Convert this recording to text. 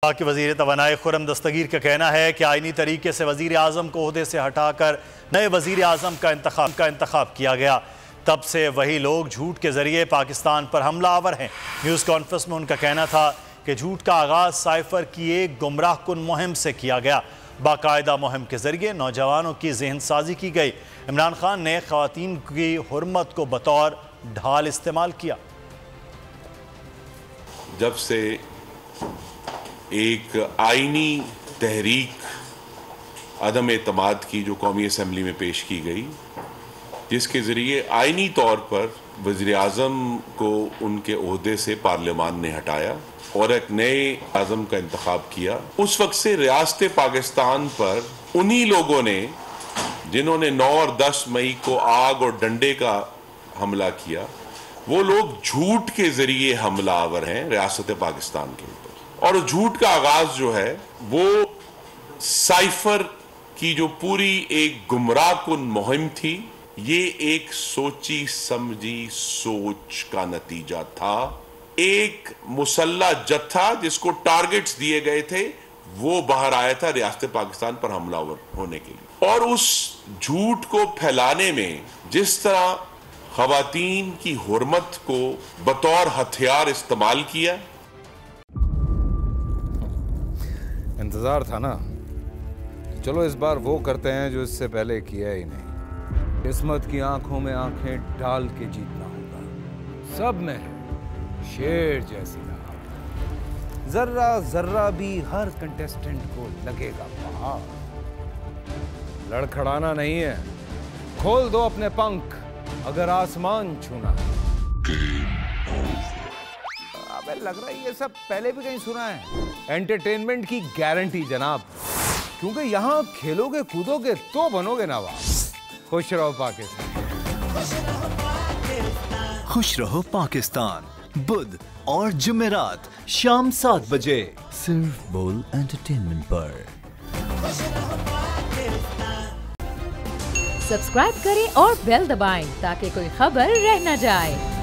कि वज़ीर तवानाई खुर्रम दस्तगीर का कहना है कि आईनी तरीके से वज़ीर आज़म को ओहदे से हटाकर नए वज़ीर आज़म का इंतखाब किया गया। तब से वही लोग झूठ के ज़रिए पाकिस्तान पर हमलावर हैं। न्यूज़ कॉन्फ्रेंस में उनका कहना था कि झूठ का आगाज़ साइफ़र की एक गुमराह कुन मुहिम से किया गया। बाकायदा मुहिम के ज़रिए नौजवानों की जहन साजी की गई। इमरान खान ने ख़वातीन की हुर्मत को बतौर ढाल इस्तेमाल किया। जब से एक आईनी तहरीक अदम एतमाद की जो कौमी असम्बली में पेश की गई, जिसके ज़रिए आईनी तौर पर वज़ीर आज़म को उनके ओहदे से पार्लियामान ने हटाया और एक नए आज़म का इंतखाब किया, उस वक्त से रियासत पाकिस्तान पर उन्हीं लोगों ने जिन्होंने 9 और 10 मई को आग और डंडे का हमला किया, वो लोग झूठ के ज़रिए हमलावर हैं रियासत पाकिस्तान के ऊपर। और झूठ का आगाज जो है वो साइफर की जो पूरी एक गुमराह कुन मुहिम थी, ये एक सोची समझी सोच का नतीजा था। एक मुसल्ला जत्था जिसको टारगेट्स दिए गए थे वो बाहर आया था रियासत पाकिस्तान पर हमलावर होने के लिए, और उस झूठ को फैलाने में जिस तरह ख़वातीन की हुर्मत को बतौर हथियार इस्तेमाल किया। इंतज़ार था ना, चलो इस बार वो करते हैं जो इससे पहले किया ही नहीं। किस्मत की आंखों में आंखें डाल के जीतना होगा। सब में है शेर जैसी राह, जर्रा जर्रा भी हर कंटेस्टेंट को लगेगा पहाड़। लड़खड़ाना नहीं है, खोल दो अपने पंख अगर आसमान छूना है। अबे लग रहा है ये सब पहले भी कहीं सुना है। एंटरटेनमेंट की गारंटी जनाब, क्योंकि यहाँ खेलोगे कूदोगे तो बनोगे नवाब। खुश रहो पाकिस्तान। खुश रहो पाकिस्तान बुध और जुमेरात शाम 7 बजे सिर्फ बोल एंटरटेनमेंट पर। सब्सक्राइब करें और बेल दबाएं ताकि कोई खबर रह न जाए।